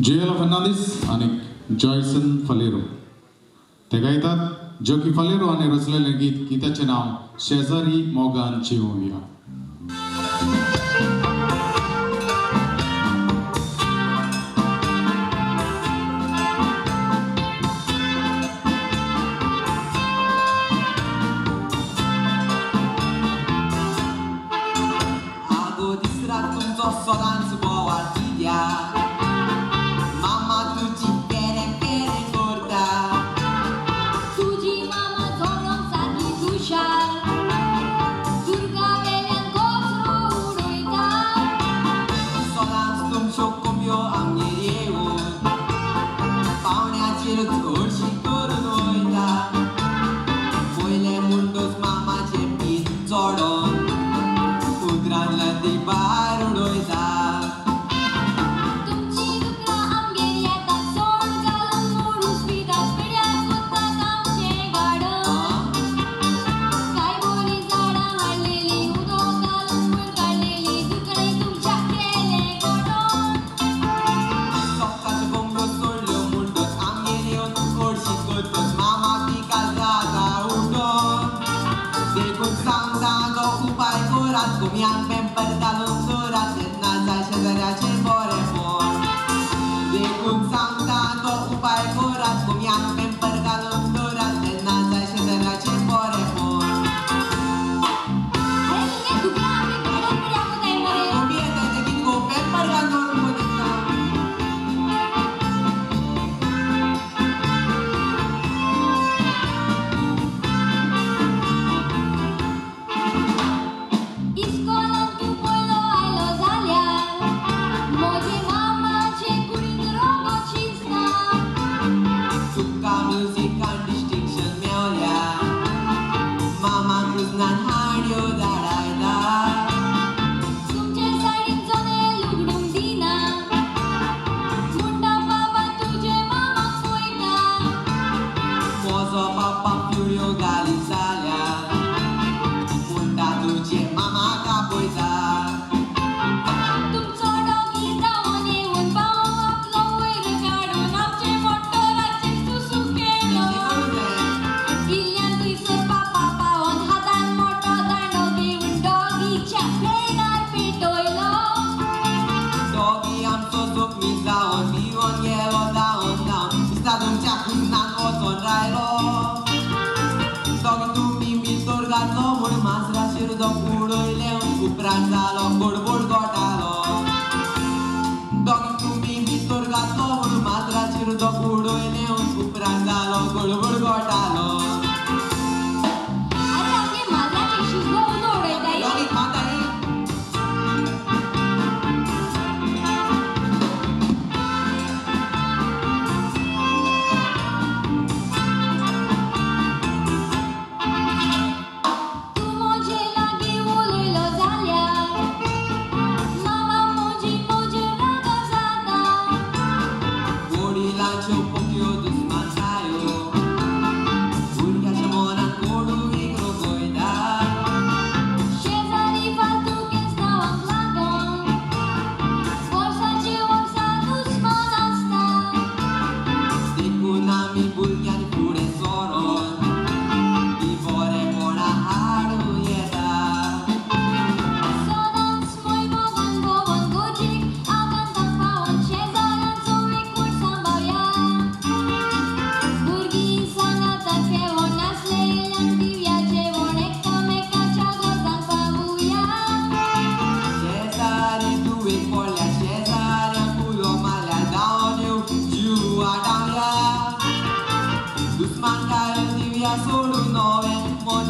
जुएला फर्नांडीस आणि जॉयसन फलेरो ते गायतात जोकी फलेरो आणि रचलेले गीत गीताचे नाव शेजारी मोगान चिवूया. Sodans boa tidia Mama tuji pere pere gorda Tuji mama zorom saki dushar Durga velen gozro uroita Sodans tum shokomyo amnireu Paunyaची थोडशी करून वयता पयले मुंडोस मामाचे पीत चोडोन उदरांतल्या ती भायर उडयता. तुमची दुकरा आमगेर येता सोड घालून मोडूस पितात पिड्याक कोत्ता गांवचे गाडन काय बोरी झाडां हाडलेली उदक घालून वयर काडलेली दुकराय तुमच्या केले गोडोन सकाळचे बोंबलो सोडल्यो मुंडोस आमगेर येवन हळशी करतस मामा पिकाल जाता उठोन देखून सांगता तो उपाय करात गुम्यांक पेंपर घालून जोरात येतना जाय शेजाऱ्याचे बरेपण देखून सांगता तो उपाय करात गुम्यांक पेंपर घालून जोरात येतना जाय शेजाऱ्याचे बरेपण अरे तुमगे दुकरा आमगे गाडन पिड्याक कोताय मरे कोणी येता ते कित गो पेंपर घालून बदलता इस्कोलान तू पयलो आयलो जाल्यार म्हजे मामाचे कुडीन रगत शिजता तुका म्युझिकान डिस्टिंक्शन मेवल्या मामाक लुजनान हाड्यो धाडायता तुमचे सायडीन जने लुगडूंक दिना मुंडा बाबा तुजे मामाक पळयता म्हजो बापा पिवळ्यो घाली जाल्या मुंडा तुजे मामाक आपयता तुमचो डॉगी धांवन येवन पावो आपलो वयर काडून आमचे मोटराचेर सुसू केलो इल्ल्यान थंयसर बापा पावोन हातान मोटो दांडो घेवन डॉगीच्या प्लेनार पेटयलो डॉगी आमचो जखमी जावन भिवून गेलो धांवन धांवन दिसता तुमच्या कुजनान वचोन रायलो डॉगी तुमी भितर घातलो म्हूण माजराचेर उदक उडयलें उपरांत जालो गडबड गोठालो डॉगी तुमी भितर घातलो म्हूण माजराचेर उदक उडयलें उपरांत जालो गडबड गोठालो अरे आमगे माजराचे शिजलो उदो उडयताय डॉगीक माताय तूं म्हजे लागीं उलयलो जाल्यार मामा म्हजे रागा जाता वडिलांच्यो पोकयो दुस्मानसायो भुरग्याच्या मनान कोडू वेगळो गोंयता शेजारी फालतू केस नांवांक लागोन वर्सांची वर्सां दुस्मान आसता देखून आमी भुरग्यांक फुडें सरोन ती बरेपणां हाडूं येता सदांच मोय मोगान भोंवन गोजीक आगांताक पावोन शेजाऱ्यांचो एकूट सांबाळया भुरगीं सांगातात खेळोन नासलेल्यान दिव्या जेवण एकामेकाच्या गरजांक पावुया शेजारी दुवेक पडल्या शेजाऱ्यांक उलो मारल्या जावन येवं जीव आडावया दुस्मान काय दिव्या सोडून नवे मन